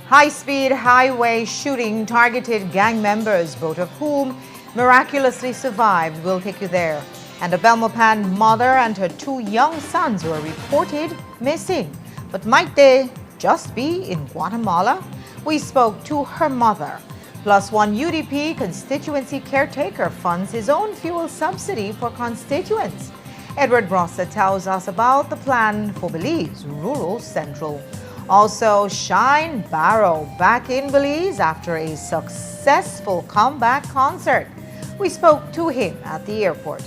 High-speed highway shooting targeted gang members, both of whom miraculously survived. We'll take you there. And a Belmopan mother and her 2 young sons were reported missing. But might they just be in Guatemala? We spoke to her mother. Plus, one UDP constituency caretaker funds his own fuel subsidy for constituents. Edward Brossa tells us about the plan for Belize Rural Central. Also, Shine Barrow back in Belize after a successful comeback concert. We spoke to him at the airport.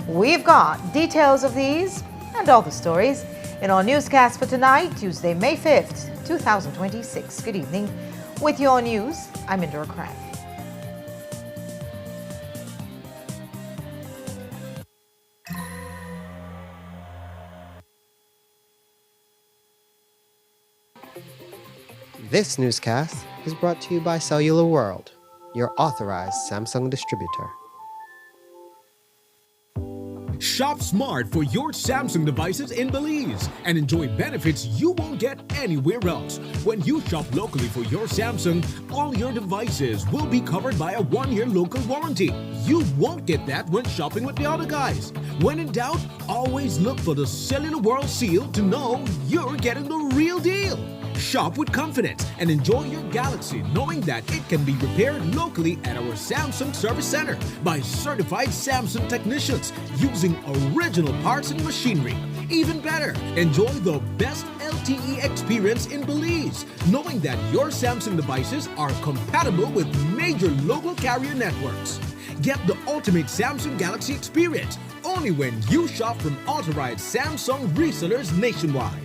We've got details of these and all the stories in our newscast for tonight, Tuesday, May 5th, 2026. Good evening. With your news, I'm Indra Cran. This newscast is brought to you by Cellular World, your authorized Samsung distributor. Shop smart for your Samsung devices in Belize and enjoy benefits you won't get anywhere else. When you shop locally for your Samsung, all your devices will be covered by a 1-year local warranty. You won't get that when shopping with the other guys. When in doubt, always look for the Cellular World seal to know you're getting the real deal. Shop with confidence and enjoy your Galaxy knowing that it can be repaired locally at our Samsung Service Center by certified Samsung technicians using original parts and machinery. Even better, enjoy the best LTE experience in Belize, knowing that your Samsung devices are compatible with major local carrier networks. Get the ultimate Samsung Galaxy experience only when you shop from authorized Samsung resellers nationwide.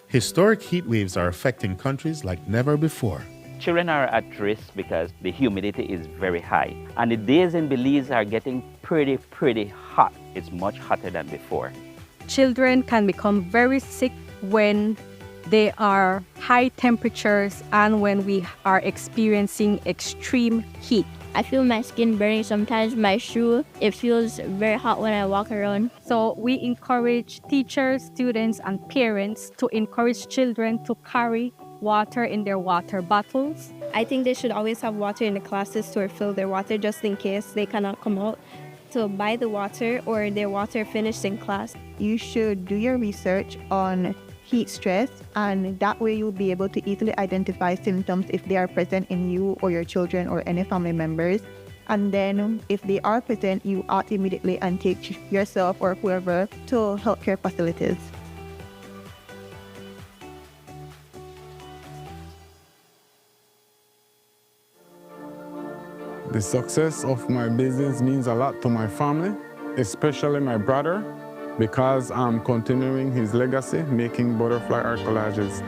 Historic heat waves are affecting countries like never before. Children are at risk because the humidity is very high. And the days in Belize are getting pretty hot. It's much hotter than before. Children can become very sick when there are high temperatures and when we are experiencing extreme heat. I feel my skin burning. Sometimes my shoe, it feels very hot when I walk around. So we encourage teachers, students, and parents to encourage children to carry water in their water bottles. I think they should always have water in the classes to refill their water just in case they cannot come out to buy the water or their water finished in class. You should do your research on heat stress, and that way you'll be able to easily identify symptoms if they are present in you or your children or any family members. And then if they are present, you act immediately and take yourself or whoever to healthcare facilities. The success of my business means a lot to my family, especially my brother, because I'm continuing his legacy, making butterfly art collages.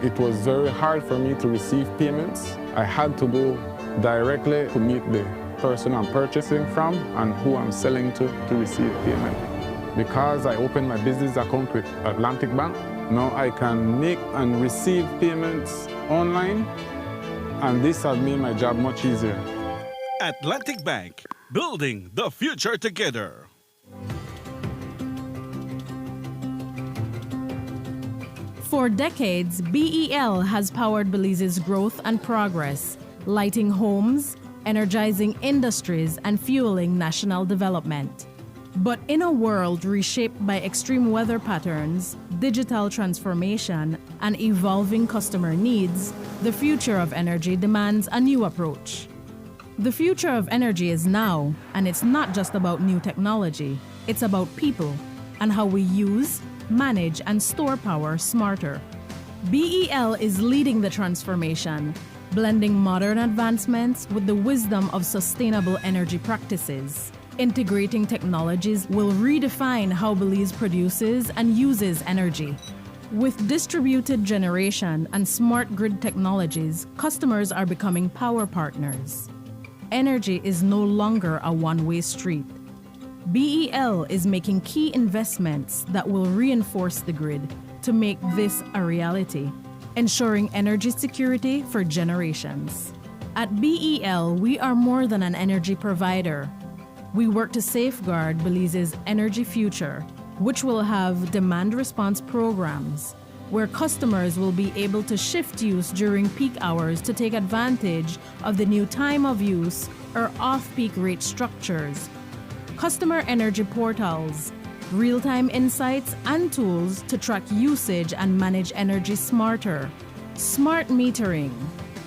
It was very hard for me to receive payments. I had to go directly to meet the person I'm purchasing from and who I'm selling to receive payment. Because I opened my business account with Atlantic Bank, now I can make and receive payments online, and this has made my job much easier. Atlantic Bank, building the future together. For decades, BEL has powered Belize's growth and progress, lighting homes, energizing industries, and fueling national development. But in a world reshaped by extreme weather patterns, digital transformation, and evolving customer needs, the future of energy demands a new approach. The future of energy is now, and it's not just about new technology. It's about people and how we use, manage, and store power smarter. BEL is leading the transformation, blending modern advancements with the wisdom of sustainable energy practices. Integrating technologies will redefine how Belize produces and uses energy. With distributed generation and smart grid technologies, customers are becoming power partners. Energy is no longer a one-way street. BEL is making key investments that will reinforce the grid to make this a reality, ensuring energy security for generations. At BEL, we are more than an energy provider. We work to safeguard Belize's energy future, which will have demand response programs, where customers will be able to shift use during peak hours to take advantage of the new time of use or off-peak rate structures. Customer energy portals, real-time insights and tools to track usage and manage energy smarter. Smart metering,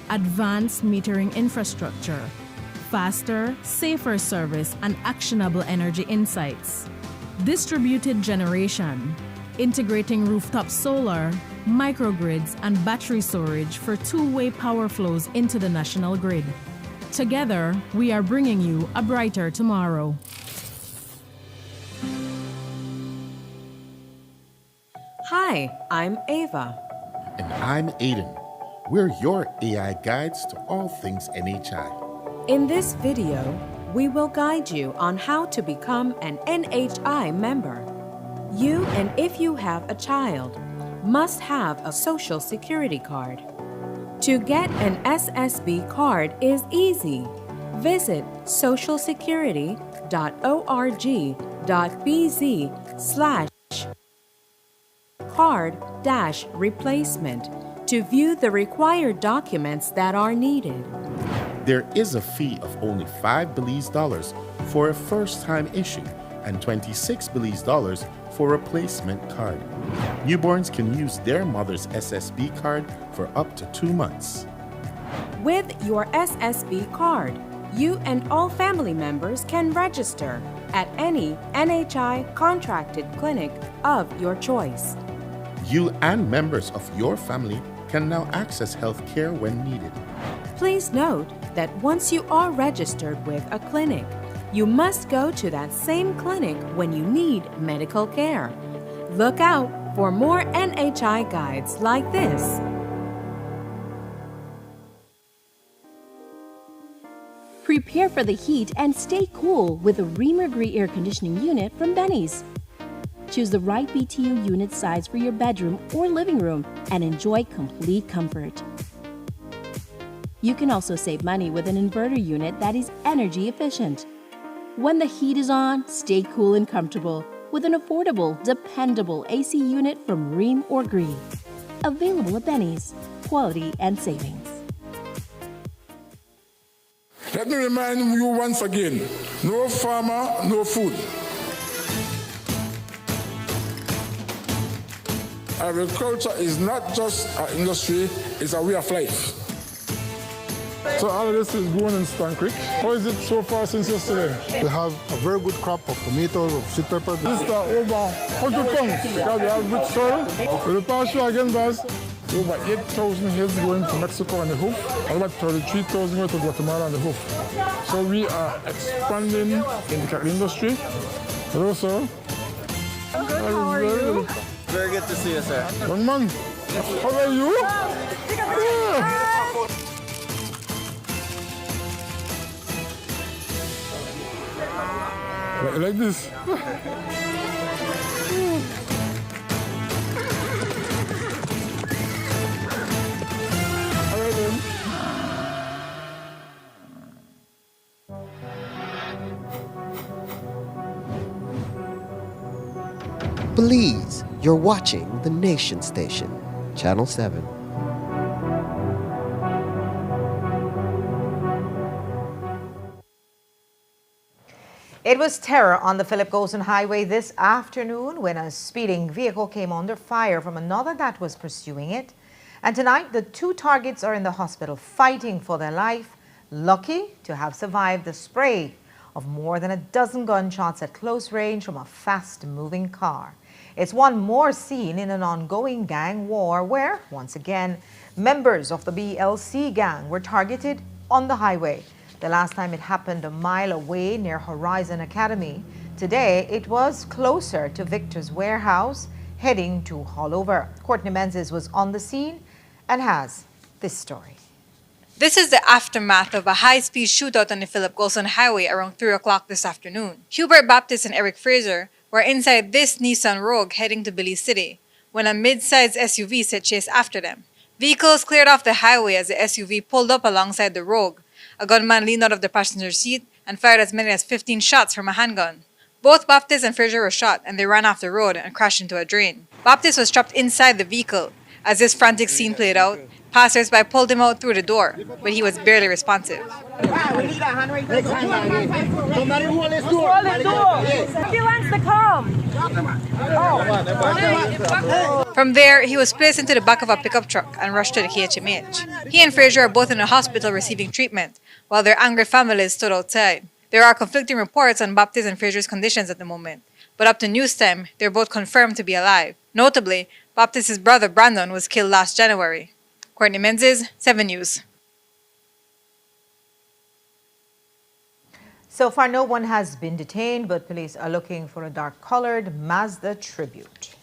advanced metering infrastructure, faster, safer service and actionable energy insights. Distributed generation, integrating rooftop solar, microgrids, and battery storage for two-way power flows into the national grid. Together, we are bringing you a brighter tomorrow. Hi, I'm Ava. And I'm Aiden. We're your AI guides to all things NHI. In this video, we will guide you on how to become an NHI member. You, and if you have a child, must have a Social Security card. To get an SSB card is easy. Visit socialsecurity.org.bz/card-replacement to view the required documents that are needed. There is a fee of only $5 Belize for a first-time issue and $26 Belize for a replacement card. Newborns can use their mother's SSB card for up to 2 months. With your SSB card, you and all family members can register at any NHI contracted clinic of your choice. You and members of your family can now access health care when needed. Please note that once you are registered with a clinic, you must go to that same clinic when you need medical care. Look out for more NHI guides like this. Prepare for the heat and stay cool with a Reamer-Gree air conditioning unit from Benny's. Choose the right BTU unit size for your bedroom or living room and enjoy complete comfort. You can also save money with an inverter unit that is energy efficient. When the heat is on, stay cool and comfortable with an affordable, dependable AC unit from Ream or Gree. Available at Benny's. Quality and savings. Let me remind you once again, no farmer, no food. Agriculture is not just an industry, it's a way of life. So all of this is grown in Stan Creek. How is it so far since yesterday? We have a very good crop of tomatoes, of sweet pepper. This is over 100 tons because we have rich soil. For the past year again, guys, over 8,000 heads going to Mexico on the hoof, and about 33,000 going to Guatemala on the hoof. So we are expanding in the cattle industry. Hello, sir. I'm good. How are you? Very good to see you, sir. Young man, how are you? Like this. Belize, you're watching the Nation Station, Channel 7. It was terror on the Philip Golson Highway this afternoon when a speeding vehicle came under fire from another that was pursuing it. And tonight, the two targets are in the hospital fighting for their life, lucky to have survived the spray of more than a dozen gunshots at close range from a fast-moving car. It's one more scene in an ongoing gang war where, once again, members of the BLC gang were targeted on the highway. The last time it happened a mile away near Horizon Academy. Today, it was closer to Victor's warehouse, heading to Hallover. Courtney Menzies was on the scene and has this story. This is the aftermath of a high-speed shootout on the Philip Golson Highway around 3 o'clock this afternoon. Hubert Baptist and Eric Fraser were inside this Nissan Rogue heading to Belize City when a mid-sized SUV set chase after them. Vehicles cleared off the highway as the SUV pulled up alongside the Rogue. A gunman leaned out of the passenger seat and fired as many as 15 shots from a handgun. Both Baptist and Fraser were shot and they ran off the road and crashed into a drain. Baptist was trapped inside the vehicle. As this frantic scene played out, passers-by pulled him out through the door, but he was barely responsive. He wants to come. From there, he was placed into the back of a pickup truck and rushed to the KHMH. He and Fraser are both in a hospital receiving treatment, while their angry families stood outside. There are conflicting reports on Baptist and Fraser's conditions at the moment, but up to news time, they're both confirmed to be alive. Notably, Baptist's brother Brandon was killed last January. Courtney Menzies, 7 News. So far, no one has been detained, but police are looking for a dark-colored Mazda Tribute.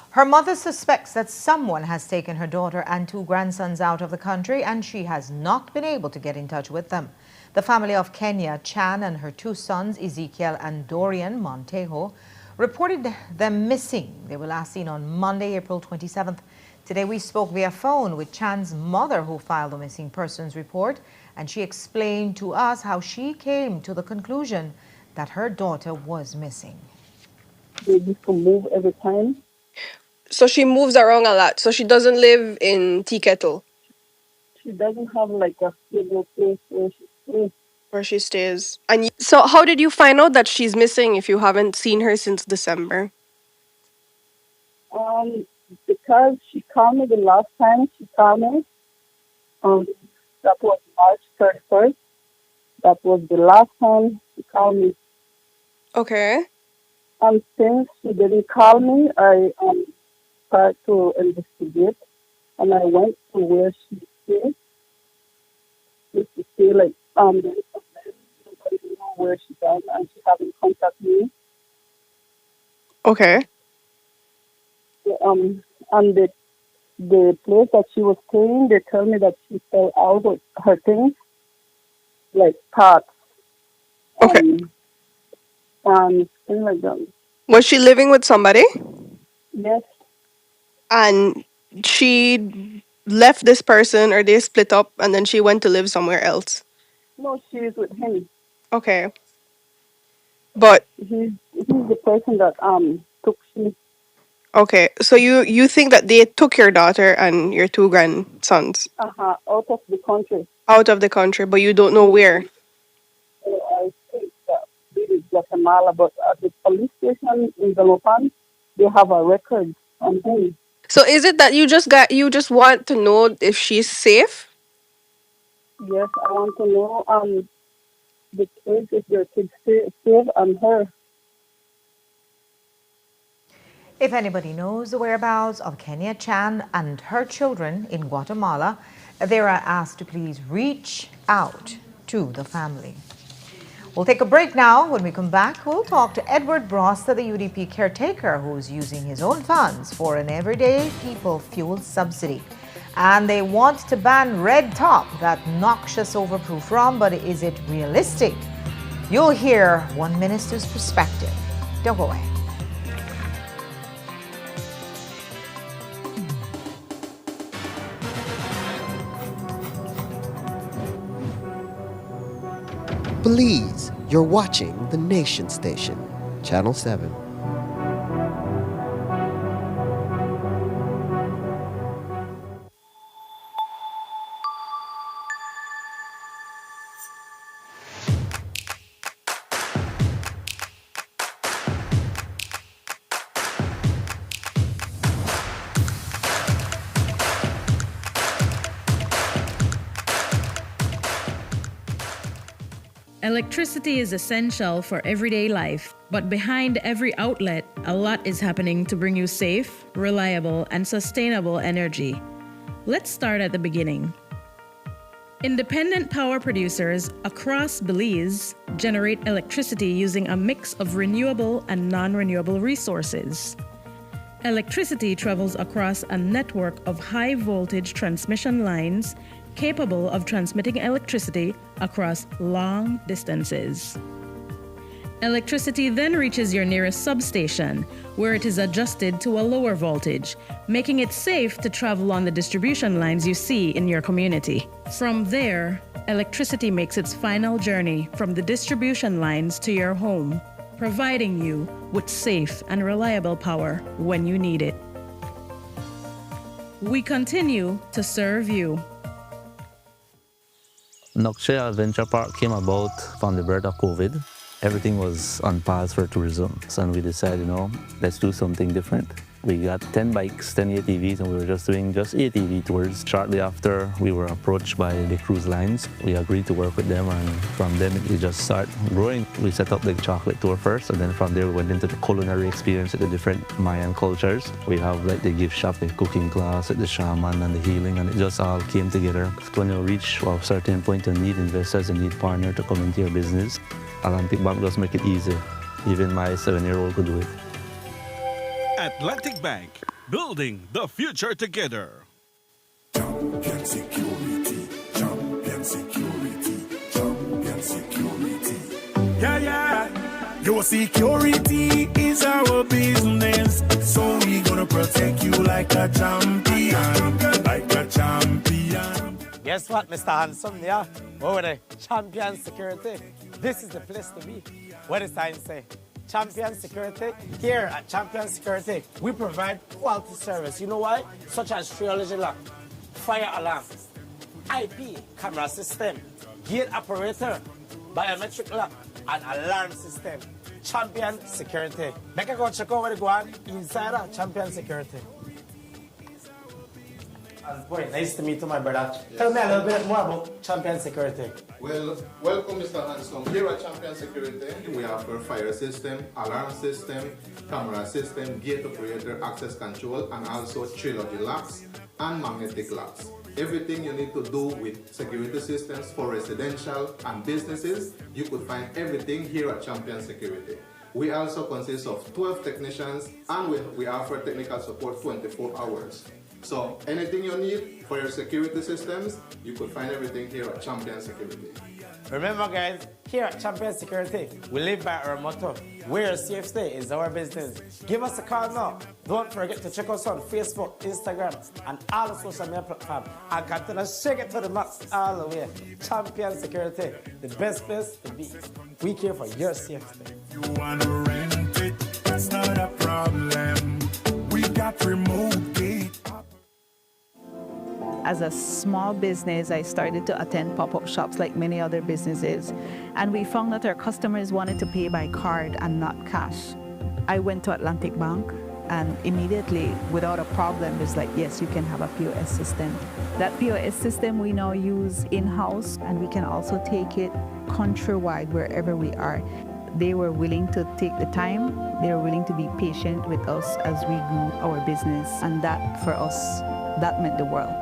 Her mother suspects that someone has taken her daughter and 2 grandsons out of the country, and she has not been able to get in touch with them. The family of Kenya Chan and her 2 sons, Ezekiel and Dorian Montejo, reported them missing. They were last seen on Monday, April 27th. Today we spoke via phone with Chan's mother, who filed a missing persons report, and she explained to us how she came to the conclusion that her daughter was missing. They used to move every time. So she moves around a lot. So she doesn't live in Tea Kettle. She doesn't have like a stable place where she stays. Where she stays. And so how did you find out that she's missing if you haven't seen her since December? Because she called me the last time she called me. That was March 31st. That was the last time she called me. Okay. And since she didn't call me, I started to investigate, and I went to where she stays. Just to see, like, nobody know where she's at, and she haven't contacted me. Okay. And the place that she was staying, they tell me that she fell out with her things, like parts. Okay. And things like that. Was she living with somebody? Yes. And she left this person, or they split up and then she went to live somewhere else? No, she is with him. Okay. But He's the person that took she. okay, so you think that they took your daughter and your 2 grandsons Out of the country. out of the country, but you don't know where? I think that it is Guatemala, but at the police station in Belmopan, they have a record on him. So is it that you just want to know if she's safe? Yes, I want to know the kids, if their kids safe, and her. If anybody knows the whereabouts of Kenya Chan and her children in Guatemala, they are asked to please reach out to the family. We'll take a break now. When we come back, we'll talk to Edward Broster, the UDP caretaker, who's using his own funds for an everyday people fuel subsidy. And they want to ban red top, that noxious overproof rum, but is it realistic? You'll hear one minister's perspective. Don't go away. Belize, you're watching the Nation Station, Channel 7. Electricity is essential for everyday life, but behind every outlet, a lot is happening to bring you safe, reliable, and sustainable energy. Let's start at the beginning. Independent power producers across Belize generate electricity using a mix of renewable and non-renewable resources. Electricity travels across a network of high-voltage transmission lines capable of transmitting electricity across long distances. Electricity then reaches your nearest substation, where it is adjusted to a lower voltage, making it safe to travel on the distribution lines you see in your community. From there, electricity makes its final journey from the distribution lines to your home. providing you with safe and reliable power when you need it. We continue to serve you. Nokshe Adventure Park came about from the birth of COVID. Everything was on pause for tourism. So we decided, let's do something different. We got 10 bikes, 10 ATVs, and we were just doing ATV tours. Shortly after, we were approached by the cruise lines. We agreed to work with them, and from then it just started growing. We set up the chocolate tour first, and then from there we went into the culinary experience at the different Mayan cultures. We have like the gift shop, the cooking class, the shaman, and the healing, and it just all came together. When you reach a certain point, you need investors, you need partners to come into your business. Atlantic Bank does make it easy. Even my 7-year-old could do it. Atlantic Bank, building the future together. Champion security, champion security, champion security. Yeah. Your security is our business, so we gonna protect you like a champion, like a champion. Guess what, Mr. Handsome? Yeah, over there, champion security. This is the place to be. What does sign say? Champion Security. Here at Champion Security, we provide quality service. You know why? Such as triology lock, fire alarm, IP camera system, gate operator, biometric lock, and alarm system. Champion Security. Make a go check out where they go on inside of Champion Security. And boy, nice to meet you, my brother. Yes. Tell me a little bit more about Champion Security. Well, welcome, Mr. Hanson. Here at Champion Security, we offer fire system, alarm system, camera system, gate operator, access control, and also trilogy locks and magnetic locks. Everything you need to do with security systems for residential and businesses, you could find everything here at Champion Security. We also consist of 12 technicians, and we offer technical support 24 hours. So anything you need for your security systems, you could find everything here at Champion Security. Remember guys, here at Champion Security, we live by our motto, where your safe stay is our business. Give us a call now. Don't forget to check us on Facebook, Instagram, and all the social media platforms. And continue to shake it to the max all the way. Champion Security, the best place to be. We care for your safety. You want to rent it, that's not a problem. We got remote gate. As a small business, I started to attend pop-up shops like many other businesses, and we found that our customers wanted to pay by card and not cash. I went to Atlantic Bank, and immediately, without a problem, it's like, yes, you can have a POS system. That POS system we now use in-house, and we can also take it countrywide wherever we are. They were willing to take the time, they were willing to be patient with us as we grew our business, and that, for us, that meant the world.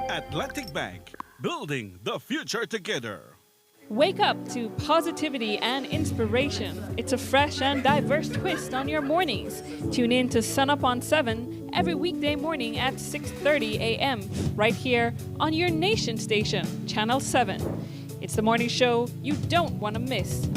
Atlantic Bank, building the future together. Wake up to positivity and inspiration. It's a fresh and diverse twist on your mornings. Tune in to Sun Up on 7 every weekday morning at 6:30 a.m. right here on your nation station, Channel 7. It's the morning show you don't want to miss.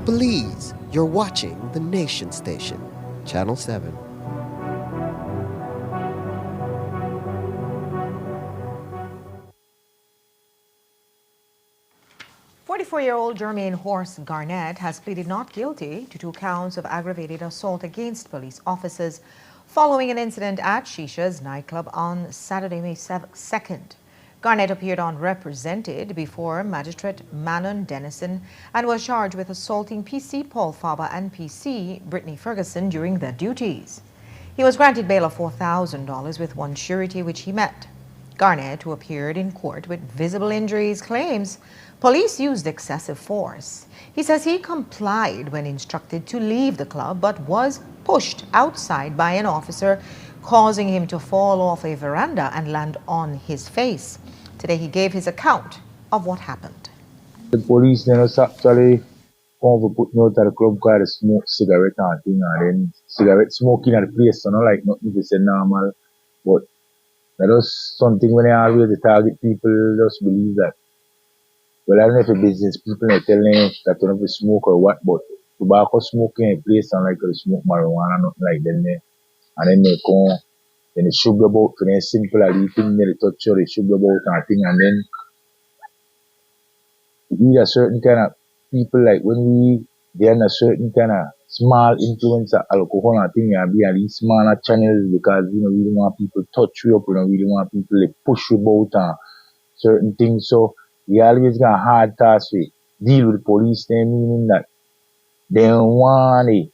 Belize, you're watching the Nation Station, Channel 7. 24-year-old Jermaine Horse Garnett has pleaded not guilty to 2 counts of aggravated assault against police officers following an incident at Shisha's nightclub on Saturday, May 2nd. Garnett appeared unrepresented before Magistrate Manon Dennison and was charged with assaulting PC Paul Faber and PC Brittany Ferguson during their duties. He was granted bail of $4,000 with one surety, which he met. Garnett, who appeared in court with visible injuries, claims police used excessive force. He says he complied when instructed to leave the club, but was pushed outside by an officer, causing him to fall off a veranda and land on his face. Today he gave his account of what happened. The police then actually come to put me out of the club because I smoke cigarette and thing, and then cigarette smoking at the place, so not like nothing to say normal, but that was something when I always target people just believe that. Well, I don't know if a business people are telling you that you don't have to smoke or what, but tobacco smoking in a place sound like you smoke marijuana, nothing like that. And then they come, then they sugar about for them simple as eating, they touch you, they sugar about and thing, and then we are certain kind of people like when they are a certain kind of small influence of alcohol and thing, and be on these smaller channels because we don't really want people to touch you up, we don't really want people to push you about and certain things. So we always got a hard task to deal with the police, they meaning that they don't want to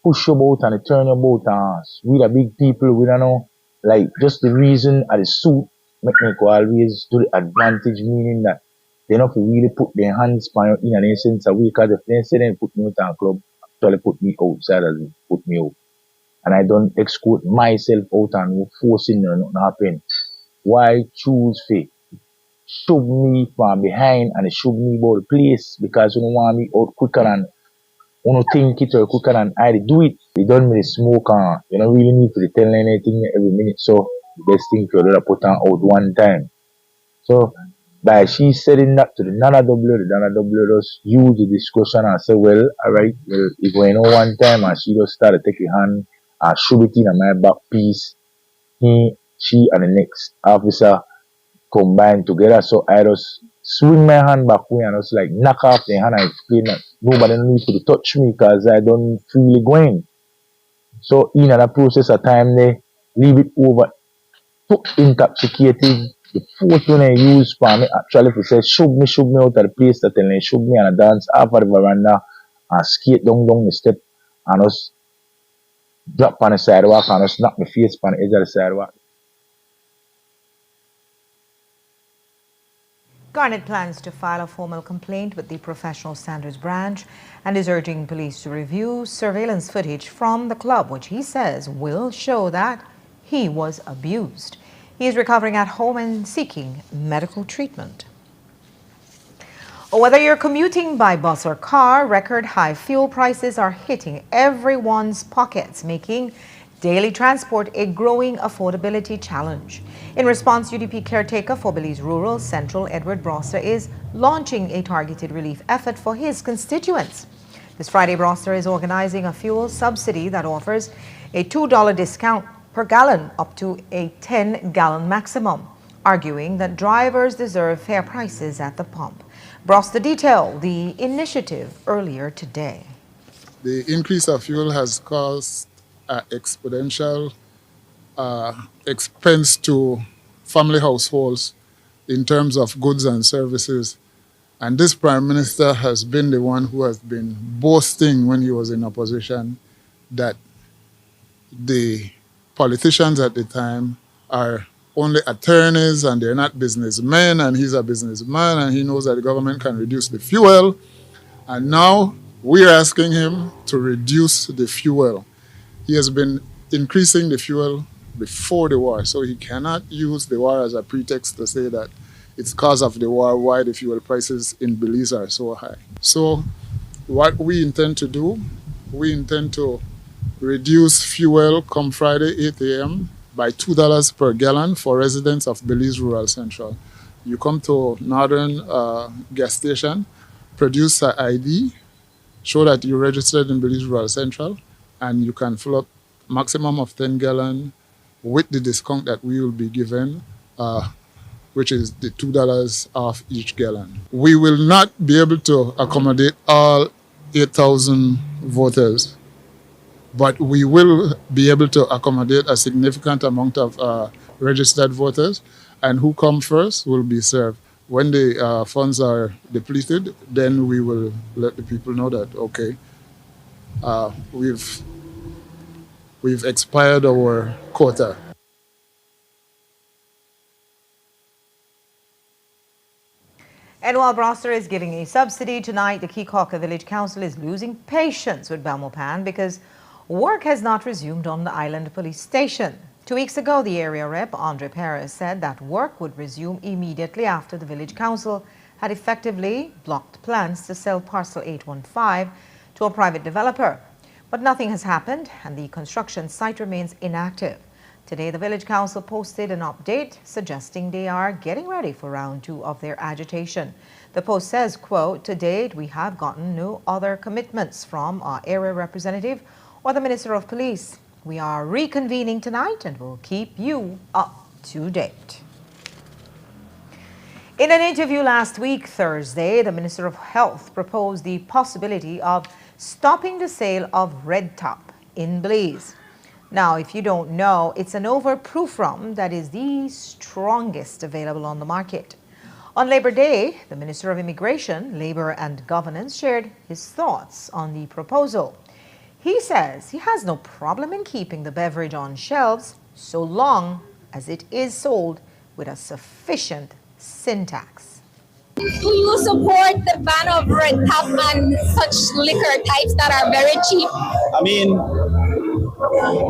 push you about and turn you about, and we the big people, we don't know, like just the reason of the suit make me go always to the advantage, meaning that they don't really put their hands on you in an sense of way, because if they say they put me out of club, actually put me outside as they put me out. And I don't escort myself out and forcing nothing happen. Why choose to shove me from behind and shove me about the place because you don't want me out quicker than you don't think it or quicker than I do it. They don't really smoke and you don't really need to tell anything every minute. So the best thing to do is put on out one time. So by she saying that to the Nana W just use the discussion and say, well, alright, well, if we know one time and she just started to take her hand and shove it in my back piece, she and the next officer combined together. So I just swing my hand back way and just like knock off the hand and explain that nobody needs to touch me because I don't feel it going. So in the process of time they leave it over too intoxicated. The fourth one I use for me actually if it says shove me out of the place that they shove me and I dance off of the veranda and skate down the step and just drop on the sidewalk and just knock my face on the edge of the sidewalk. Garnett plans to file a formal complaint with the Professional Standards Branch and is urging police to review surveillance footage from the club, which he says will show that he was abused. He is recovering at home and seeking medical treatment. Whether you're commuting by bus or car, record high fuel prices are hitting everyone's pockets, making daily transport a growing affordability challenge. In response, UDP caretaker for Belize Rural Central, Edward Broster, is launching a targeted relief effort for his constituents. This Friday, Broster is organizing a fuel subsidy that offers a $2 discount per gallon up to a 10-gallon maximum, arguing that drivers deserve fair prices at the pump. Broster detailed the initiative earlier today. The increase of fuel has caused exponential expense to family households in terms of goods and services. And this Prime Minister has been the one who has been boasting when he was in opposition that the politicians at the time are only attorneys and they're not businessmen, and he's a businessman and he knows that the government can reduce the fuel. And now we're asking him to reduce the fuel. He has been increasing the fuel before the war, so he cannot use the war as a pretext to say that it's because of the war why the fuel prices in Belize are so high. So what we intend to do, we intend to reduce fuel come Friday 8 a.m. by $2 per gallon for residents of Belize Rural Central. You come to Northern gas station, produce an ID, show that you registered in Belize Rural Central, and you can fill up maximum of 10 gallon with the discount that we will be given which is the $2 off each gallon. We will not be able to accommodate all 8,000 voters, but we will be able to accommodate a significant amount of registered voters, and who come first will be served. When the funds are depleted, then we will let the people know that, okay, we've expired our quota. And while Broster is giving a subsidy tonight, the Kekauka Village Council is losing patience with Belmopan because work has not resumed on the island police station. 2 weeks ago, the area rep, Andre Perez, said that work would resume immediately after the village council had effectively blocked plans to sell parcel 815 to a private developer. But nothing has happened and the construction site remains inactive. Today, the village council posted an update suggesting they are getting ready for round 2 of their agitation. The post says, quote, "To date, we have gotten no other commitments from our area representative or the Minister of Police. We are reconvening tonight and will keep you up to date." In an interview last week, Thursday, the Minister of Health proposed the possibility of stopping the sale of Red Top in Belize. Now, if you don't know, it's an overproof rum that is the strongest available on the market. On Labor Day, the Minister of Immigration, Labor and Governance shared his thoughts on the proposal. He says he has no problem in keeping the beverage on shelves so long as it is sold with a sufficient syntax. Do you support the ban of Red Top and such liquor types that are very cheap? I mean,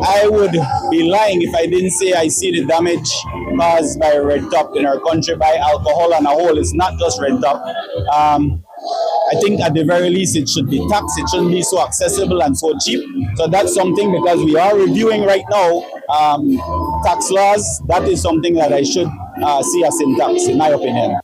I would be lying if I didn't say I see the damage caused by Red Top in our country by alcohol on a whole. It's not just Red Top. I think at the very least it should be taxed. It shouldn't be so accessible and so cheap. So that's something, because we are reviewing right now tax laws. That is something that I should see as in tax, in my opinion.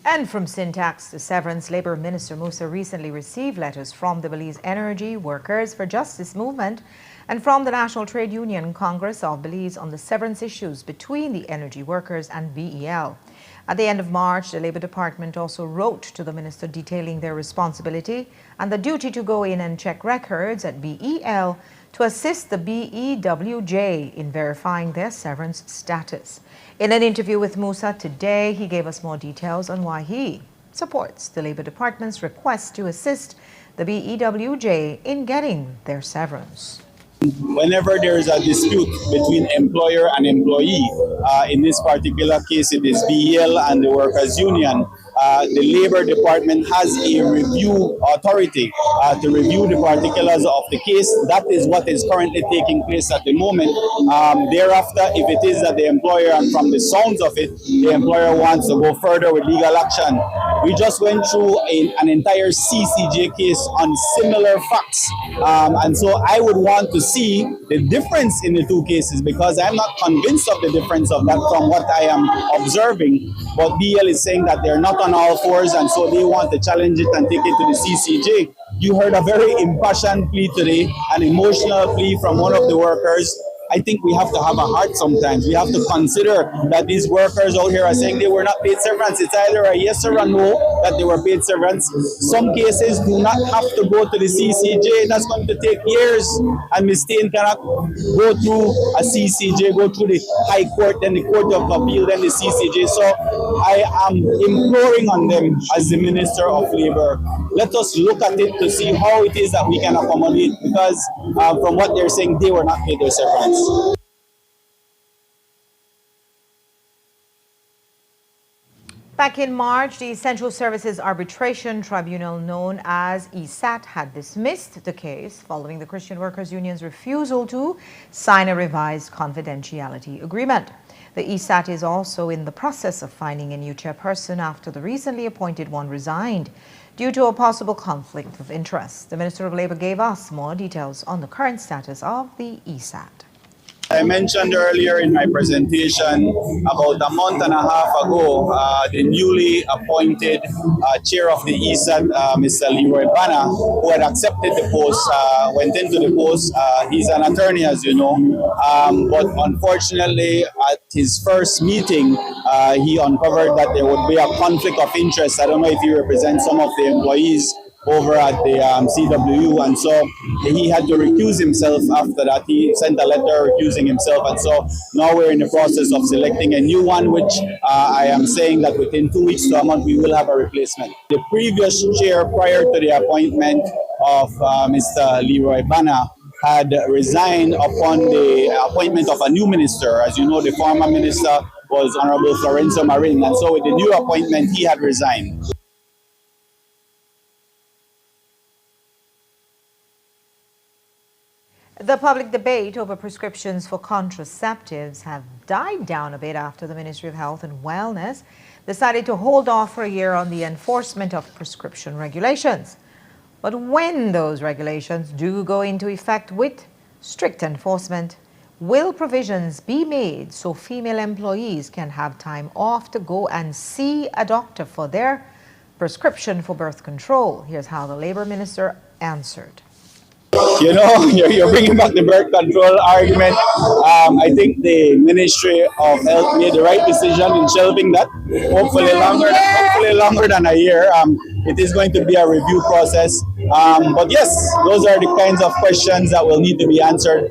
And from syntax to severance, Labor Minister Musa recently received letters from the Belize Energy Workers for Justice movement and from the National Trade Union Congress of Belize on the severance issues between the energy workers and BEL. At the end of March, the Labor Department also wrote to the minister detailing their responsibility and the duty to go in and check records at BEL to assist the BEWJ in verifying their severance status. In an interview with Musa today, he gave us more details on why he supports the Labor Department's request to assist the BEWJ in getting their severance. Whenever there is a dispute between employer and employee, in this particular case it is BEL and the workers union, the Labor Department has a review authority to review the particulars of the case. That is what is currently taking place at the moment. Thereafter, if it is that the employer, and from the sounds of it, the employer wants to go further with legal action. We just went through an entire CCJ case on similar facts. And so I would want to see the difference in the two cases, because I'm not convinced of the difference of that from what I am observing. But BL is saying that they're not on all fours, and so they want to challenge it and take it to the CCJ. You heard a very impassioned plea today, an emotional plea from one of the workers. I think we have to have a heart sometimes. We have to consider that these workers out here are saying they were not paid severance. It's either a yes or a no that they were paid severance. Some cases do not have to go to the CCJ. That's going to take years. And Ms. Stain cannot go through a CCJ, go through the High Court, then the Court of Appeal, then the CCJ. So I am imploring on them as the Minister of Labour, let us look at it to see how it is that we can accommodate, because from what they're saying, they were not paid their severance. Back in March, the Essential Services Arbitration Tribunal, known as ESAT, had dismissed the case following the Christian Workers Union's refusal to sign a revised confidentiality agreement. The ESAT is also in the process of finding a new chairperson after the recently appointed one resigned due to a possible conflict of interest. The Minister of Labour gave us more details on the current status of the ESAT. I mentioned earlier in my presentation, about a month and a half ago, the newly appointed chair of the ESAT, Mr. Leroy Bana, who had accepted the post, went into the post. He's an attorney, as you know, but unfortunately, at his first meeting, he uncovered that there would be a conflict of interest. I don't know if he represents some of the employees over at the CWU, and so he had to recuse himself after that. He sent a letter recusing himself, and so now we're in the process of selecting a new one, which I am saying that within 2 weeks to a month we will have a replacement. The previous chair prior to the appointment of Mr. Leroy Bana had resigned upon the appointment of a new minister. As you know, the former minister was Honorable Florenzo Marin, and so with the new appointment he had resigned. The public debate over prescriptions for contraceptives have died down a bit after the Ministry of Health and Wellness decided to hold off for a year on the enforcement of prescription regulations. But when those regulations do go into effect with strict enforcement, will provisions be made so female employees can have time off to go and see a doctor for their prescription for birth control? Here's how the Labor Minister answered. You know, you're bringing back the birth control argument. I think the Ministry of Health made the right decision in shelving that. Hopefully longer than a year. It is going to be a review process. But yes, those are the kinds of questions that will need to be answered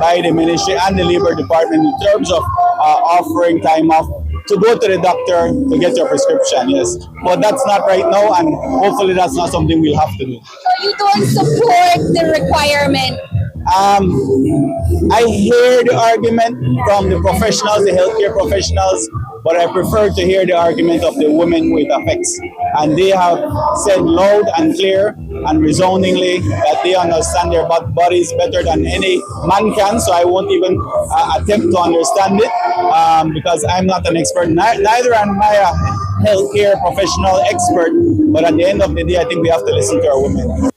by the Ministry and the Labor Department in terms of offering time off to go to the doctor to get your prescription, yes. But that's not right now, and hopefully that's not something we'll have to do. So you don't support the requirement? I hear the argument from the professionals, the healthcare professionals, but I prefer to hear the argument of the women who it affects. And they have said loud and clear and resoundingly that they understand their bodies better than any man can, so I won't even attempt to understand it because I'm not an expert. Neither am I a healthcare professional expert, but at the end of the day, I think we have to listen to our women.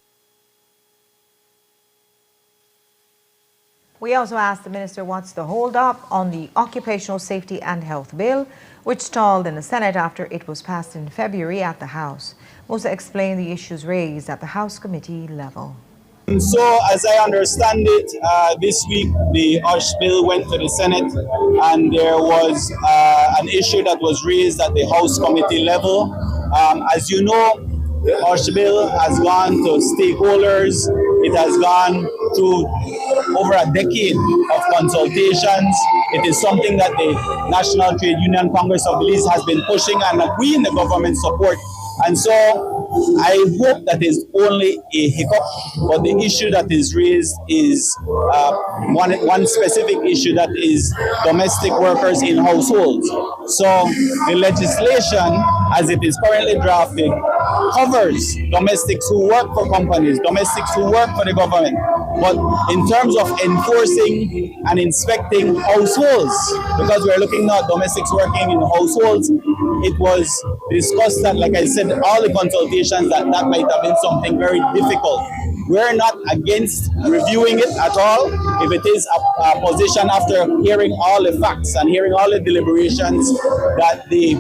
We also asked the minister what's the hold-up on the Occupational Safety and Health Bill, which stalled in the Senate after it was passed in February at the House. Musa explained the issues raised at the House committee level. So, as I understand it, this week the OSH bill went to the Senate, and there was an issue that was raised at the House committee level. As you know, the OSH bill has gone to stakeholders. It has gone through over a decade of consultations. It is something that the National Trade Union Congress of Belize has been pushing, and we in the government support. And so I hope that is only a hiccup, but the issue that is raised is one specific issue, that is domestic workers in households. So the legislation, as it is currently drafted, covers domestics who work for companies, domestics who work for the government. But in terms of enforcing and inspecting households, because we're looking now at domestics working in households, it was discussed that, like I said, all the consultations that might have been something very difficult. We're not against reviewing it at all. If it is a position after hearing all the facts and hearing all the deliberations that the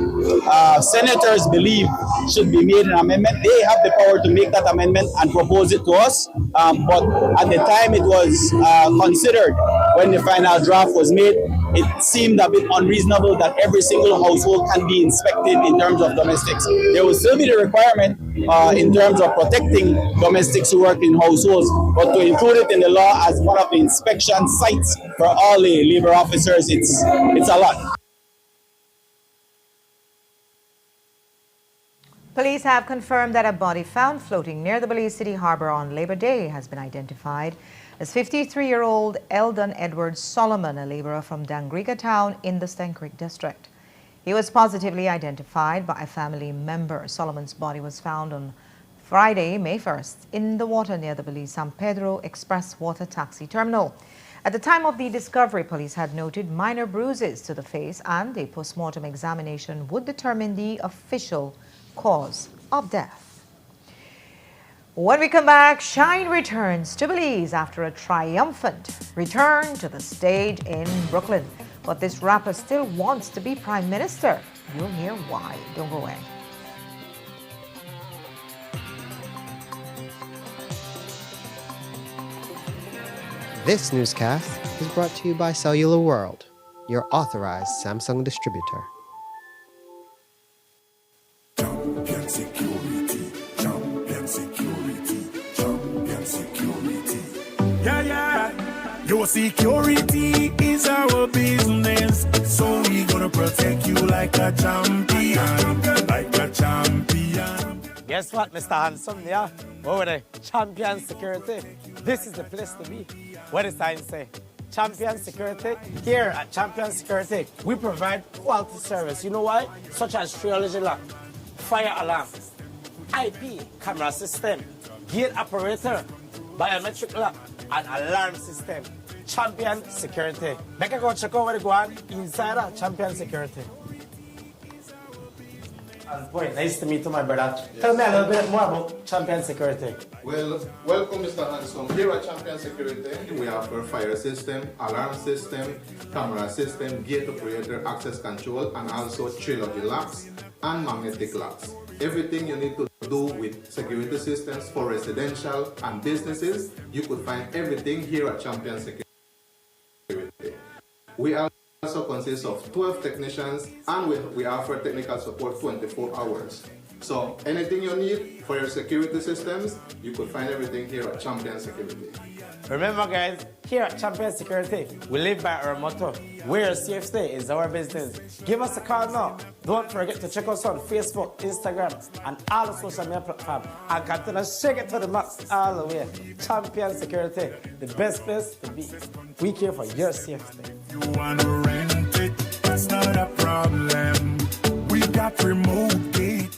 senators believe should be made an amendment, they have the power to make that amendment and propose it to us. But at the time it was considered, when the final draft was made, it seemed a bit unreasonable that every single household can be inspected in terms of domestics. There will still be the requirement in terms of protecting domestics who work in households, but to include it in the law as one of the inspection sites for all the labor officers, it's a lot. Police have confirmed that a body found floating near the Belize City Harbor on Labor Day has been identified as 53-year-old Eldon Edward Solomon, a laborer from Dangriga Town in the Sten Creek district. He was positively identified by a family member. Solomon's body was found on Friday, May 1st, in the water near the Belize San Pedro Express Water Taxi Terminal. At the time of the discovery, police had noted minor bruises to the face, and a post-mortem examination would determine the official cause of death. When we come back, Shine returns to Belize after a triumphant return to the stage in Brooklyn. But this rapper still wants to be Prime Minister. You'll hear why. Don't go away. This newscast is brought to you by Cellular World, your authorized Samsung distributor. Champion security, champion security, champion security. Yeah. Your security is our business, so we gonna protect you like a champion, like a champion. Guess what, Mr. Handsome? Yeah, over there, champion security. This is the place to be. What does sign say? Champion Security. Here at Champion Security, we provide quality service. You know why? Such as triology lock, fire alarm, IP camera system, gate operator, biometric lock, and alarm system. Champion Security. Make a go check out what they go on inside of Champion Security. And boy, nice to meet you, my brother. Tell me a little bit more about Champion Security. Well, welcome, Mr. Handsome. Here at Champion Security, we offer fire system, alarm system, camera system, gate operator, access control, and also trilogy locks and magnetic locks. Everything you need to do with security systems for residential and businesses, you could find everything here at Champion Security. We also consist of 12 technicians, and we offer technical support 24 hours. So anything you need for your security systems, you could find everything here at Champion Security. Remember, guys, here at Champion Security, we live by our motto, where your safety is our business. Give us a call now. Don't forget to check us on Facebook, Instagram, and all the social media platforms. And continue to shake it to the max all the way. Champion Security, the best place to be. We care for your safety. You wanna rent it? That's not a problem. We got remote gate.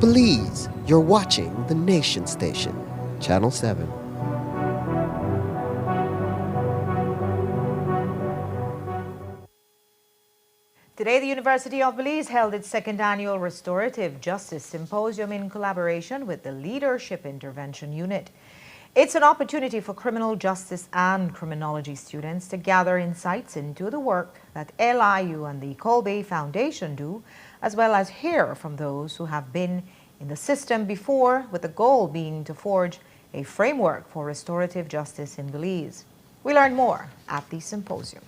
Belize, you're watching the Nation Station, Channel 7. Today, the University of Belize held its second annual Restorative Justice Symposium in collaboration with the Leadership Intervention Unit. It's an opportunity for criminal justice and criminology students to gather insights into the work that LIU and the Colby Foundation do, as well as hear from those who have been in the system before, with the goal being to forge a framework for restorative justice in Belize. We learn more at the symposium.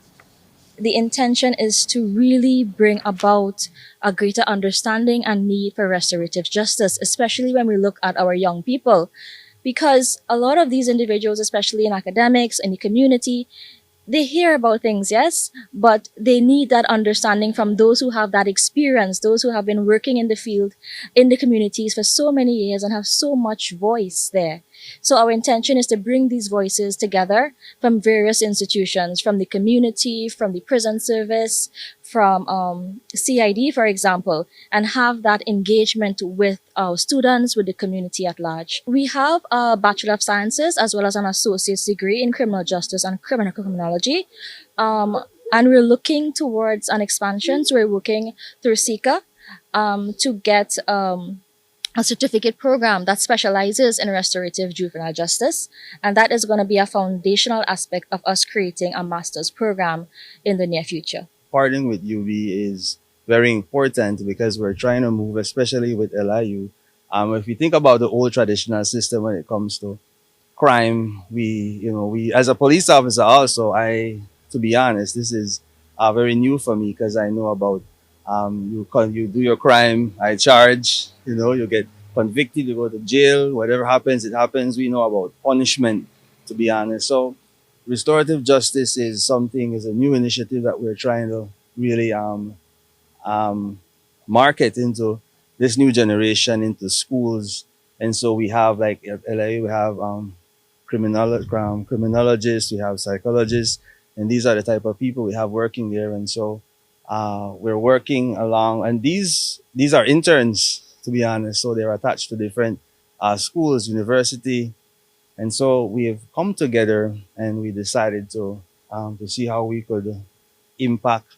The intention is to really bring about a greater understanding and need for restorative justice, especially when we look at our young people. Because a lot of these individuals, especially in academics, in the community, they hear about things, yes, but they need that understanding from those who have that experience, those who have been working in the field, in the communities for so many years and have so much voice there. So our intention is to bring these voices together from various institutions, from the community, from the prison service, from CID, for example, and have that engagement with our students, with the community at large. We have a Bachelor of Sciences as well as an associate's degree in criminal justice and criminal criminology. And we're looking towards an expansion. So we're working through SICA to get a certificate program that specializes in restorative juvenile justice. And that is going to be a foundational aspect of us creating a master's program in the near future. Partnering with UB is very important because we're trying to move, especially with LIU. If you think about the old traditional system when it comes to crime, we as a police officer also, to be honest, this is very new for me because I know about you do your crime, I charge, you get convicted, you go to jail, whatever happens, it happens. We know about punishment, to be honest. So restorative justice is a new initiative that we're trying to really market into this new generation, into schools. And so we have, like at LA, we have criminologists, we have psychologists, and these are the type of people we have working there. And so we're working along, and these are interns, to be honest. So they're attached to different schools, university. And so we have come together and we decided to see how we could impact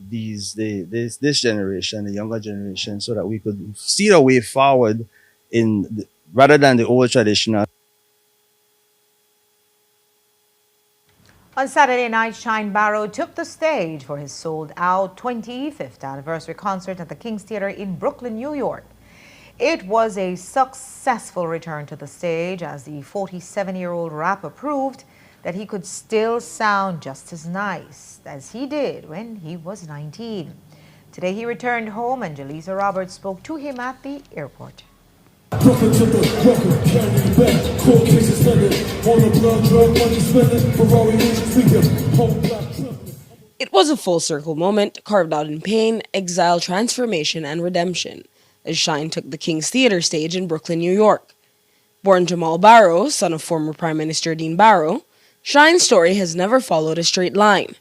this generation, the younger generation, so that we could see the way forward rather than the old traditional. On Saturday night, Shine Barrow took the stage for his sold-out 25th anniversary concert at the King's Theatre in Brooklyn, New York. It was a successful return to the stage as the 47-year-old rapper proved that he could still sound just as nice as he did when he was 19. Today he returned home and Jaleesa Roberts spoke to him at the airport. It was a full circle moment carved out in pain, exile, transformation, and redemption as Shine took the King's Theatre stage in Brooklyn, New York. Born Jamal Barrow, son of former Prime Minister Dean Barrow, Shine's story has never followed a straight line.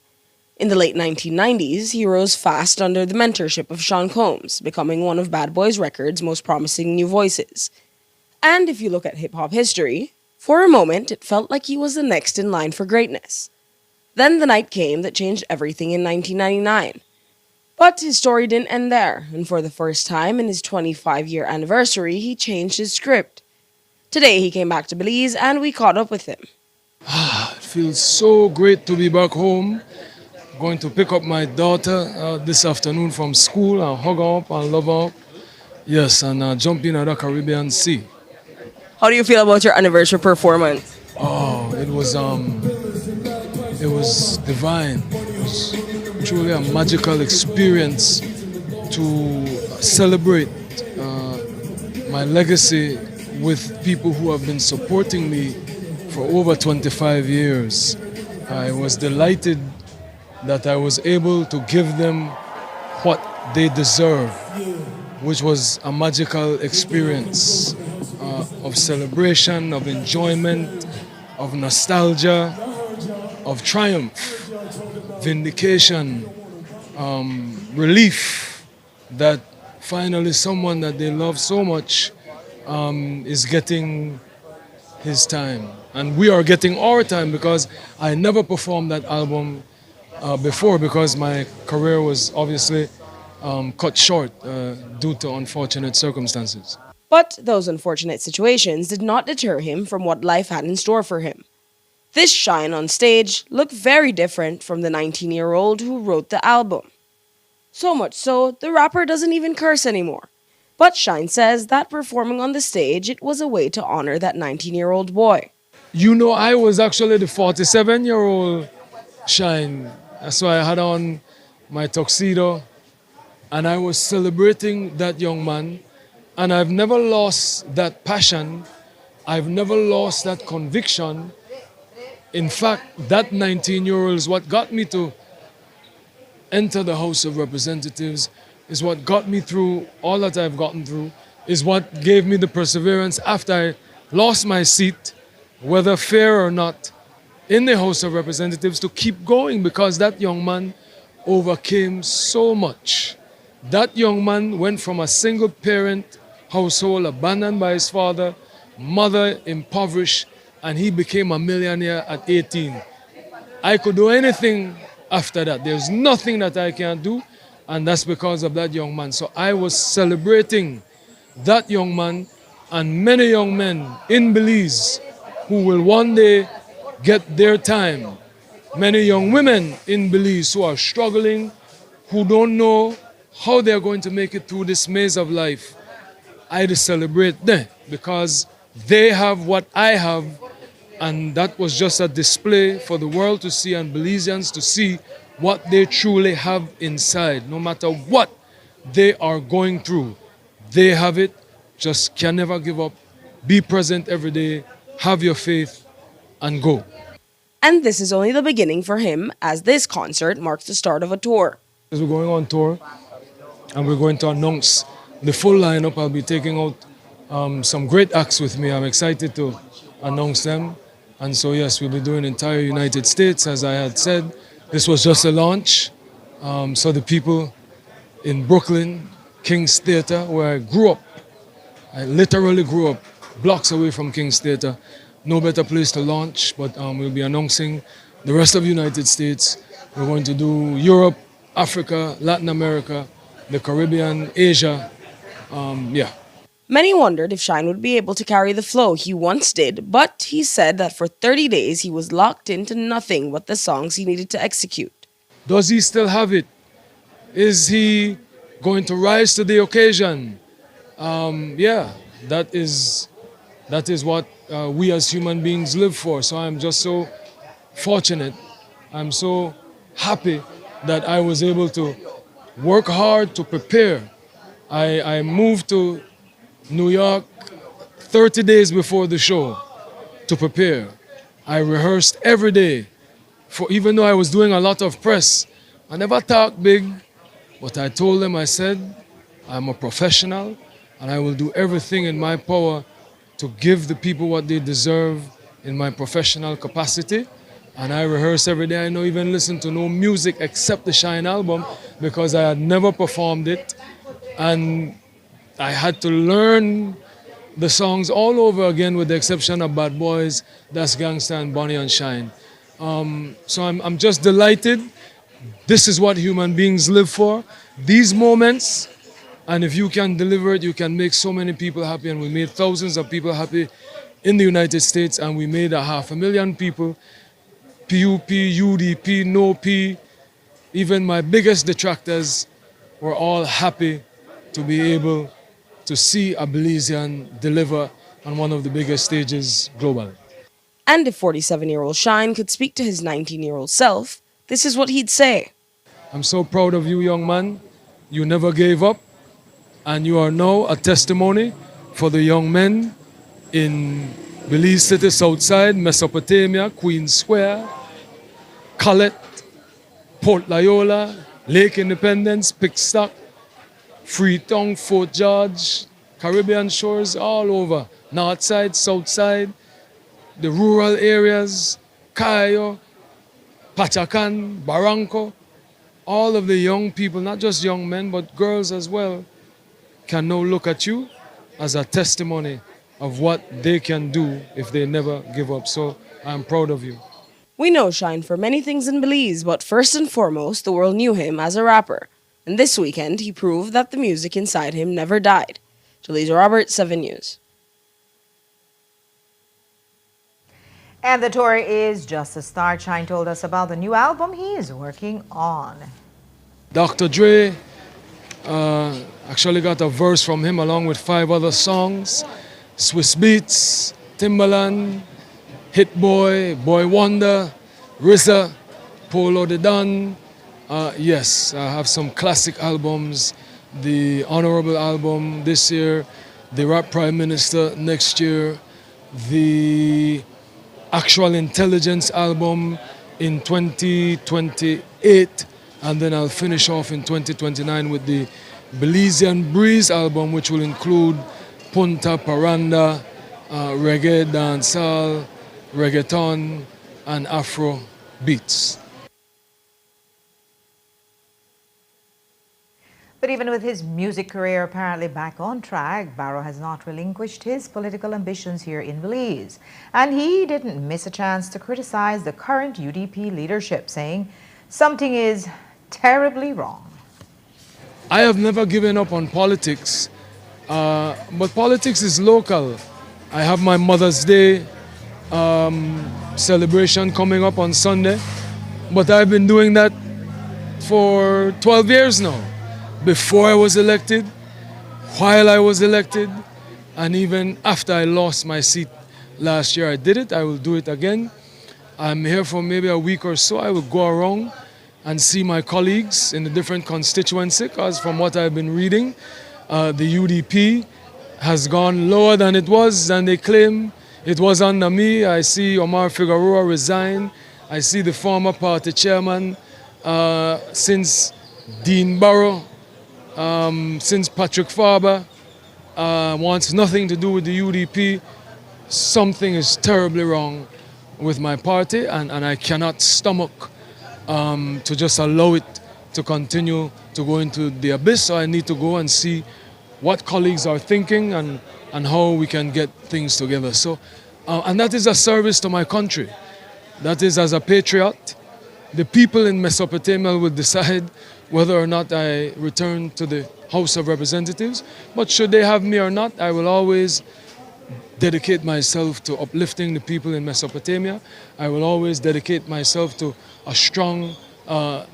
In the late 1990s, he rose fast under the mentorship of Sean Combs, becoming one of Bad Boys Records' most promising new voices. And if you look at hip-hop history, for a moment it felt like he was the next in line for greatness. Then the night came that changed everything in 1999. But his story didn't end there, and for the first time in his 25-year anniversary, he changed his script. Today he came back to Belize and we caught up with him. It feels so great to be back home. Going to pick up my daughter this afternoon from school and hug her up and love her up. Yes, and jump in at the Caribbean Sea. How do you feel about your anniversary performance? Oh, it was divine. It was truly a magical experience to celebrate my legacy with people who have been supporting me for over 25 years. I was delighted that I was able to give them what they deserve, which was a magical experience of celebration, of enjoyment, of nostalgia, of triumph, vindication, relief that finally someone that they love so much is getting his time. And we are getting our time because I never performed that album before because my career was obviously cut short due to unfortunate circumstances. But those unfortunate situations did not deter him from what life had in store for him. This Shine on stage looked very different from the 19-year-old who wrote the album. So much so, the rapper doesn't even curse anymore. But Shine says that performing on the stage, it was a way to honor that 19-year-old boy. You know, I was actually the 47-year-old Shine. That's why I had on my tuxedo and I was celebrating that young man. And I've never lost that passion. I've never lost that conviction. In fact, that 19-year-old is what got me to enter the House of Representatives, is what got me through all that I've gotten through, is what gave me the perseverance after I lost my seat, whether fair or not, in the House of Representatives to keep going because that young man overcame so much. That young man went from a single parent household abandoned by his father, mother impoverished, and he became a millionaire at 18. I could do anything after that. There's nothing that I can't do, and that's because of that young man. So I was celebrating that young man and many young men in Belize who will one day get their time. Many young women in Belize who are struggling, who don't know how they're going to make it through this maze of life. I just celebrate them because they have what I have, and that was just a display for the world to see and Belizeans to see what they truly have inside. No matter what they are going through, they have it. Just can never give up. Be present every day. Have your faith and go. And this is only the beginning for him, as this concert marks the start of a tour. As we're going on tour, and we're going to announce the full lineup. I'll be taking out some great acts with me. I'm excited to announce them. And so yes, we'll be doing entire United States, as I had said. This was just a launch. So the people in Brooklyn, King's Theatre, where I grew up, I literally grew up blocks away from King's Theatre. No better place to launch, but we'll be announcing the rest of the United States. We're going to do Europe, Africa, Latin America, the Caribbean, Asia, yeah. Many wondered if Shine would be able to carry the flow he once did, but he said that for 30 days he was locked into nothing but the songs he needed to execute. Does he still have it? Is he going to rise to the occasion? Yeah, that is what we as human beings live for. So I'm just so fortunate. I'm so happy that I was able to work hard to prepare. I moved to New York 30 days before the show to prepare. I rehearsed every day. Even though I was doing a lot of press, I never talked big, but I told them, I said, I'm a professional and I will do everything in my power to give the people what they deserve in my professional capacity. And I rehearse every day. I don't even listen to no music except the Shine album because I had never performed it. And I had to learn the songs all over again with the exception of Bad Boys, That's Gangsta, and Bonnie and Shine. So I'm just delighted. This is what human beings live for. These moments, and if you can deliver it, you can make so many people happy. And we made thousands of people happy in the United States, and we made 500,000 people, PUP, UDP, No P, even my biggest detractors were all happy to be able to see a Belizean deliver on one of the biggest stages globally. And if 47-year-old Shine could speak to his 19-year-old self, this is what he'd say. I'm so proud of you, young man. You never gave up, and you are now a testimony for the young men in Belize City, Southside, Mesopotamia, Queen Square, Colette, Port Loyola, Lake Independence, Pickstock, Freetown, Fort George, Caribbean shores, all over. North side, south side, the rural areas, Cayo, Pachacan, Barranco, all of the young people, not just young men, but girls as well, can now look at you as a testimony of what they can do if they never give up. So I'm proud of you. We know Shine for many things in Belize, but first and foremost, the world knew him as a rapper. And this weekend, he proved that the music inside him never died. Jaleesa Roberts, 7 News. And the tour is just a start. Shine told us about the new album he is working on. Dr. Dre actually got a verse from him along with 5 other songs. Swiss Beats, Timbaland, Hit Boy, Boy Wonder, RZA, Polo the Don. Yes, I have some classic albums. The Honorable album this year, the Rap Prime Minister next year, the Actual Intelligence album in 2028, and then I'll finish off in 2029 with the Belizean Breeze album, which will include Punta Paranda, reggae, dancehall, reggaeton, and Afro beats. But even with his music career apparently back on track, Barrow has not relinquished his political ambitions here in Belize. And he didn't miss a chance to criticize the current UDP leadership, saying something is terribly wrong. I have never given up on politics, but politics is local. I have my Mother's Day celebration coming up on Sunday, but I've been doing that for 12 years now. Before I was elected, while I was elected, and even after I lost my seat last year, I did it. I will do it again. I'm here for maybe a week or so. I will go around and see my colleagues in the different constituencies, because from what I've been reading, the UDP has gone lower than it was, and they claim it was under me. I see Omar Figueroa resign. I see the former party chairman since Dean Barrow, since Patrick Farber wants nothing to do with the UDP. Something is terribly wrong with my party, and I cannot stomach to just allow it to continue to go into the abyss. So I need to go and see what colleagues are thinking and how we can get things together. So, and that is a service to my country. That is, as a patriot, the people in Mesopotamia will decide whether or not I return to the House of Representatives. But should they have me or not, I will always dedicate myself to uplifting the people in Mesopotamia. I will always dedicate myself to a strong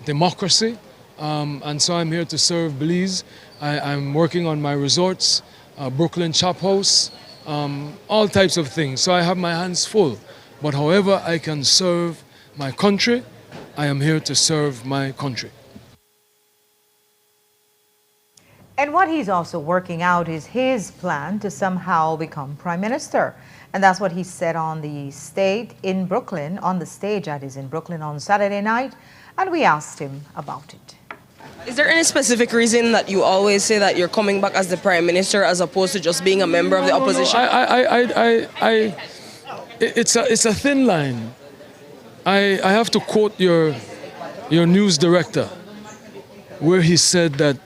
democracy. And so I'm here to serve Belize. I'm working on my resorts, Brooklyn Chop House, all types of things. So I have my hands full. But however I can serve my country, I am here to serve my country. And what he's also working out is his plan to somehow become prime minister. And that's what he said on the stage in Brooklyn, on the stage that is in Brooklyn on Saturday night. And we asked him about it. Is there any specific reason that you always say that you're coming back as the prime minister as opposed to just being a member of the opposition? It's a thin line. I have to quote your news director, where he said that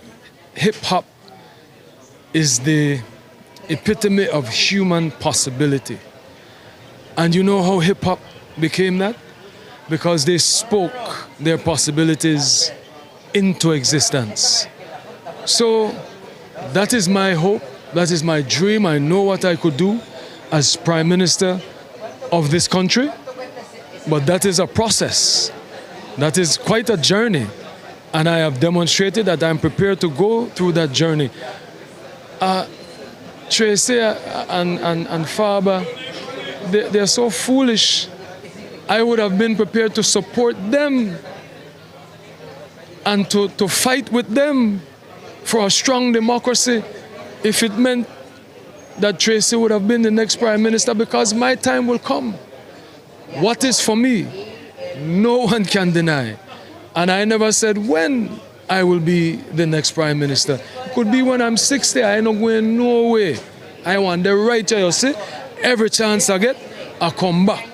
hip-hop is the epitome of human possibility. And you know how hip-hop became that? Because they spoke their possibilities into existence. So that is my hope, that is my dream. I know what I could do as Prime Minister of this country, but that is a process. That is quite a journey. And I have demonstrated that I'm prepared to go through that journey. Tracy and Farber, they're so foolish. I would have been prepared to support them and to fight with them for a strong democracy if it meant that Tracy would have been the next prime minister, because my time will come. What is for me, no one can deny. And I never said when I will be the next prime minister. It could be when I'm 60, I ain't not going no way. I want the right to, you see, every chance I get, I come back,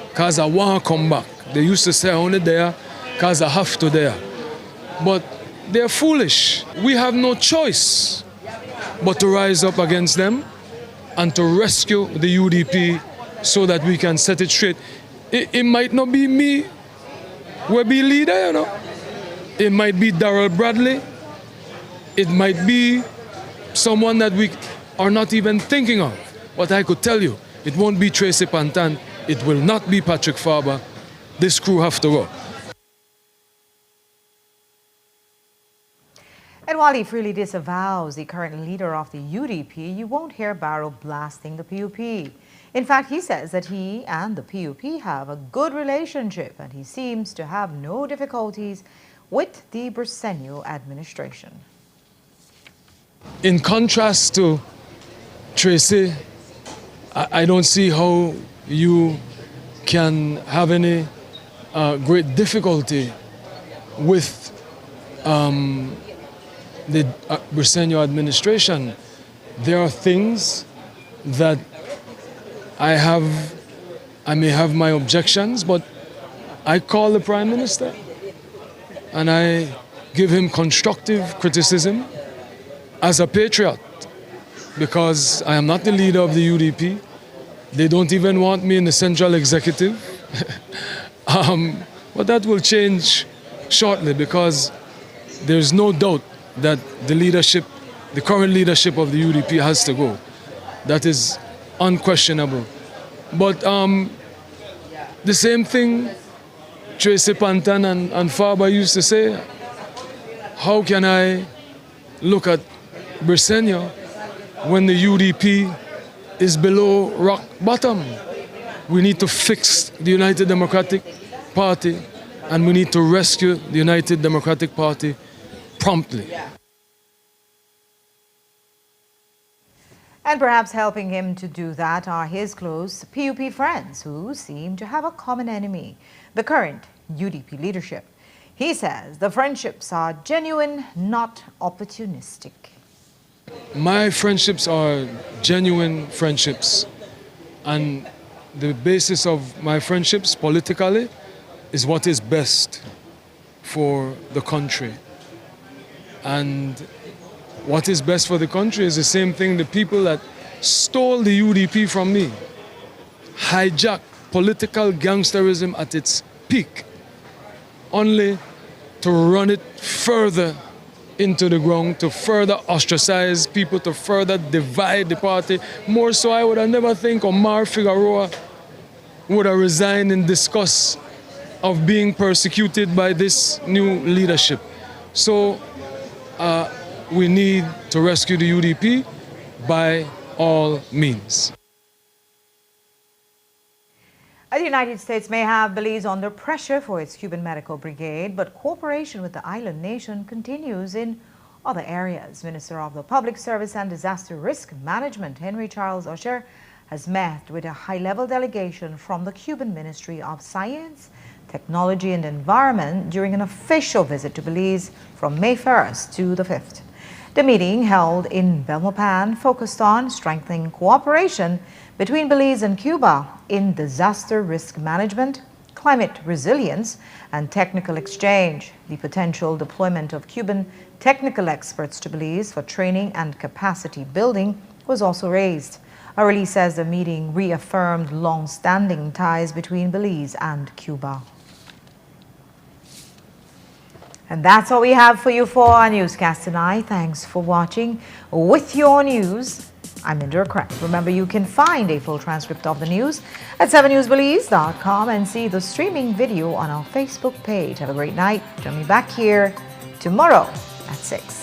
because I want to come back. They used to say I only there, because I have to there. But they're foolish. We have no choice. but to rise up against them and to rescue the UDP so that we can set it straight. It might not be me will be leader, you know. It might be Darrell Bradley. It might be someone that we are not even thinking of. But I could tell you, it won't be Tracy Pantan. It will not be Patrick Farber. This crew have to go. And while he freely disavows the current leader of the UDP, you won't hear Barrow blasting the PUP. In fact, he says that he and the PUP have a good relationship and he seems to have no difficulties with the Briceño administration. In contrast to Tracy, I don't see how you can have any great difficulty with the Briceño administration. There are things that I may have my objections, but I call the Prime Minister and I give him constructive criticism as a patriot, because I am not the leader of the UDP. They don't even want me in the Central Executive. But that will change shortly, because there's no doubt that the current leadership of the UDP has to go. That is unquestionable. But the same thing Tracy Pantan and Farber used to say, how can I look at Briceño when the UDP is below rock bottom? We need to fix the United Democratic Party and we need to rescue the United Democratic Party promptly. And perhaps helping him to do that are his close PUP friends who seem to have a common enemy, the current UDP leadership. He says the friendships are genuine, not opportunistic. My friendships are genuine friendships, and the basis of my friendships politically is what is best for the country. And what is best for the country is the same thing the people that stole the UDP from me, hijacked political gangsterism at its peak, only to run it further into the ground, to further ostracize people, to further divide the party. More so, I would have never think Omar Figueroa would have resigned in disgust of being persecuted by this new leadership. So we need to rescue the UDP by all means. The United States may have Belize under pressure for its Cuban medical brigade, but cooperation with the island nation continues in other areas. Minister of the Public Service and Disaster Risk Management, Henry Charles Usher, has met with a high-level delegation from the Cuban Ministry of Science, Technology and Environment during an official visit to Belize from May 1st to the 5th. The meeting, held in Belmopan, focused on strengthening cooperation between Belize and Cuba in disaster risk management, climate resilience, and technical exchange. The potential deployment of Cuban technical experts to Belize for training and capacity building was also raised. A release says the meeting reaffirmed long-standing ties between Belize and Cuba. And that's all we have for you for our newscast tonight. Thanks for watching. With your news, I'm Indra Crack. Remember, you can find a full transcript of the news at 7newsbelize.com and see the streaming video on our Facebook page. Have a great night. Join me back here tomorrow at 6.